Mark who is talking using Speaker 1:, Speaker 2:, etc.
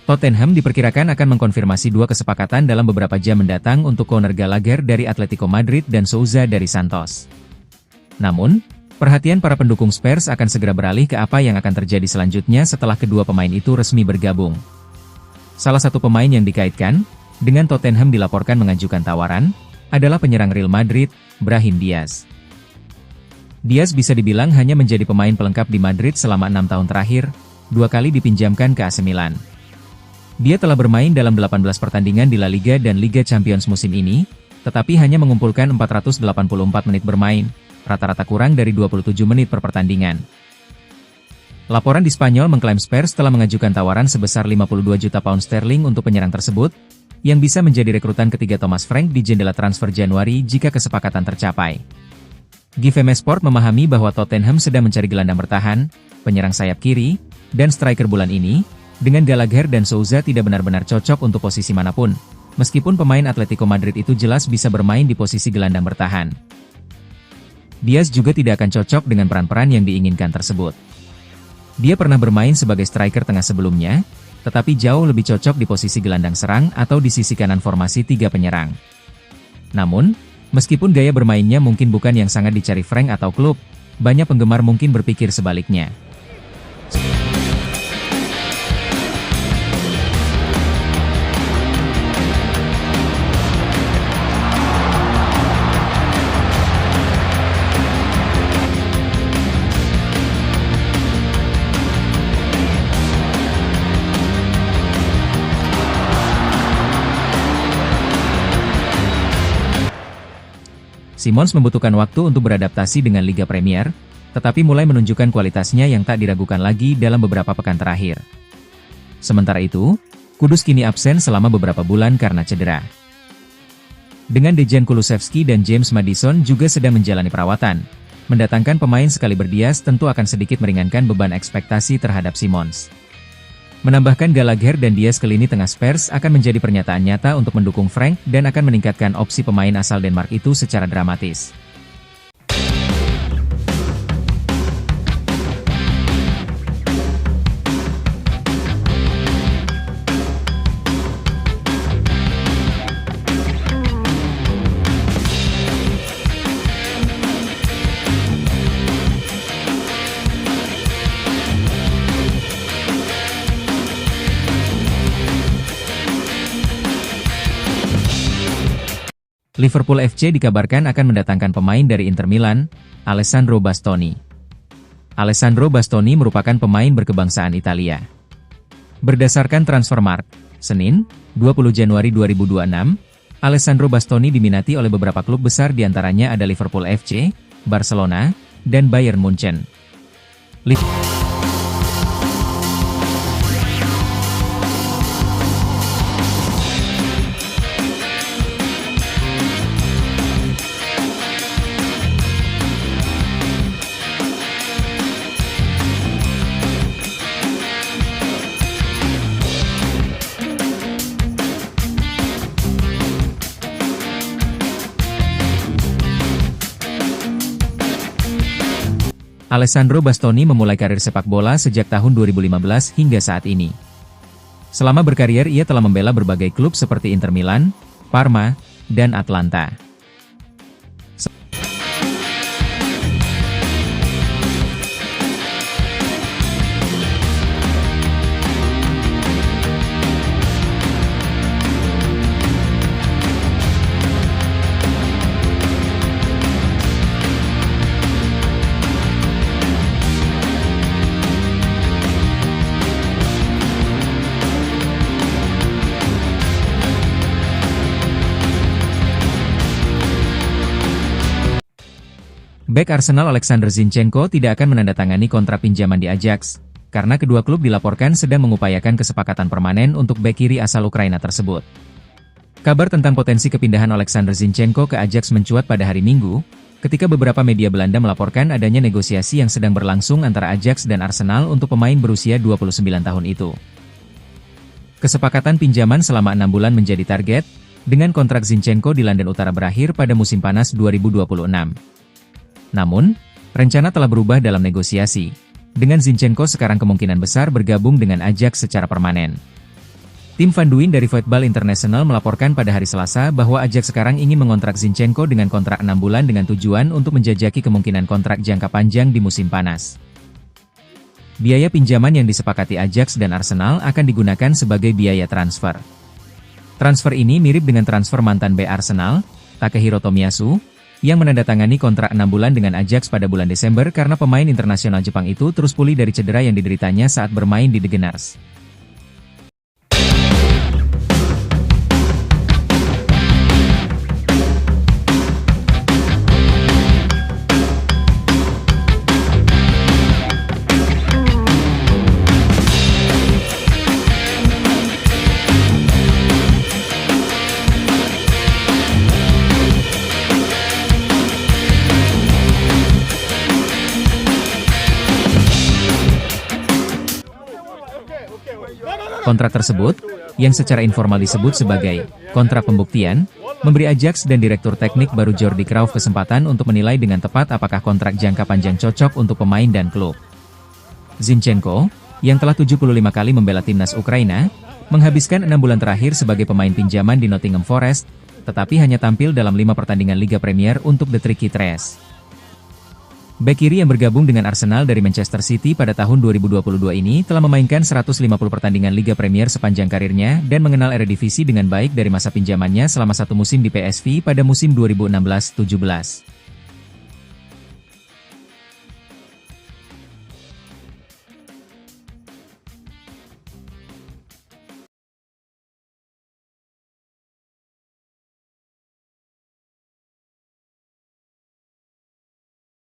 Speaker 1: Tottenham diperkirakan akan mengkonfirmasi dua kesepakatan dalam beberapa jam mendatang untuk Conor Gallagher dari Atletico Madrid dan Souza dari Santos. Namun, perhatian para pendukung Spurs akan segera beralih ke apa yang akan terjadi selanjutnya setelah kedua pemain itu resmi bergabung. Salah satu pemain yang dikaitkan dengan Tottenham dilaporkan mengajukan tawaran adalah penyerang Real Madrid, Brahim Diaz. Diaz bisa dibilang hanya menjadi pemain pelengkap di Madrid selama 6 tahun terakhir, 2 kali dipinjamkan ke AC Milan. Dia telah bermain dalam 18 pertandingan di La Liga dan Liga Champions musim ini, tetapi hanya mengumpulkan 484 menit bermain, rata-rata kurang dari 27 menit per pertandingan. Laporan di Spanyol mengklaim Spurs telah mengajukan tawaran sebesar 52 juta pound sterling untuk penyerang tersebut, yang bisa menjadi rekrutan ketiga Thomas Frank di jendela transfer Januari jika kesepakatan tercapai. GVM Sport memahami bahwa Tottenham sedang mencari gelandang bertahan, penyerang sayap kiri, dan striker bulan ini, dengan Gallagher dan Souza tidak benar-benar cocok untuk posisi manapun, meskipun pemain Atletico Madrid itu jelas bisa bermain di posisi gelandang bertahan. Diaz juga tidak akan cocok dengan peran-peran yang diinginkan tersebut. Dia pernah bermain sebagai striker tengah sebelumnya, tetapi jauh lebih cocok di posisi gelandang serang atau di sisi kanan formasi 3 penyerang. Namun, meskipun gaya bermainnya mungkin bukan yang sangat dicari Frank atau klub, banyak penggemar mungkin berpikir sebaliknya. Simons membutuhkan waktu untuk beradaptasi dengan Liga Premier, tetapi mulai menunjukkan kualitasnya yang tak diragukan lagi dalam beberapa pekan terakhir. Sementara itu, Kudus kini absen selama beberapa bulan karena cedera. Dengan Dejan Kulusevski dan James Maddison juga sedang menjalani perawatan, mendatangkan pemain sekali berdias tentu akan sedikit meringankan beban ekspektasi terhadap Simons. Menambahkan Gallagher dan Diaz ke lini tengah Spurs akan menjadi pernyataan nyata untuk mendukung Frank dan akan meningkatkan opsi pemain asal Denmark itu secara dramatis. Liverpool FC dikabarkan akan mendatangkan pemain dari Inter Milan, Alessandro Bastoni. Alessandro Bastoni merupakan pemain berkebangsaan Italia. Berdasarkan Transfermarkt, Senin, 20 Januari 2026, Alessandro Bastoni diminati oleh beberapa klub besar diantaranya ada Liverpool FC, Barcelona, dan Bayern Munchen. Alessandro Bastoni memulai karir sepak bola sejak tahun 2015 hingga saat ini. Selama berkarier ia telah membela berbagai klub seperti Inter Milan, Parma, dan Atlanta. Bek Arsenal Alexander Zinchenko tidak akan menandatangani kontrak pinjaman di Ajax, karena kedua klub dilaporkan sedang mengupayakan kesepakatan permanen untuk bek kiri asal Ukraina tersebut. Kabar tentang potensi kepindahan Alexander Zinchenko ke Ajax mencuat pada hari Minggu, ketika beberapa media Belanda melaporkan adanya negosiasi yang sedang berlangsung antara Ajax dan Arsenal untuk pemain berusia 29 tahun itu. Kesepakatan pinjaman selama 6 bulan menjadi target, dengan kontrak Zinchenko di London Utara berakhir pada musim panas 2026. Namun, rencana telah berubah dalam negosiasi, dengan Zinchenko sekarang kemungkinan besar bergabung dengan Ajax secara permanen. Tim Van Duyn dari Voetbal International melaporkan pada hari Selasa bahwa Ajax sekarang ingin mengontrak Zinchenko dengan kontrak 6 bulan dengan tujuan untuk menjajaki kemungkinan kontrak jangka panjang di musim panas. Biaya pinjaman yang disepakati Ajax dan Arsenal akan digunakan sebagai biaya transfer. Transfer ini mirip dengan transfer mantan bek Arsenal, Takehiro Tomiyasu, yang menandatangani kontrak 6 bulan dengan Ajax pada bulan Desember karena pemain internasional Jepang itu terus pulih dari cedera yang dideritanya saat bermain di The Gunners. Kontrak tersebut, yang secara informal disebut sebagai kontrak pembuktian, memberi Ajax dan Direktur Teknik baru Jordi Cruyff kesempatan untuk menilai dengan tepat apakah kontrak jangka panjang cocok untuk pemain dan klub. Zinchenko, yang telah 75 kali membela timnas Ukraina, menghabiskan 6 bulan terakhir sebagai pemain pinjaman di Nottingham Forest, tetapi hanya tampil dalam 5 pertandingan Liga Premier untuk The Tricky Threes. Bek kiri yang bergabung dengan Arsenal dari Manchester City pada tahun 2022 ini telah memainkan 150 pertandingan Liga Premier sepanjang karirnya dan mengenal Eredivisie dengan baik dari masa pinjamannya selama 1 musim di PSV pada musim 2016-17.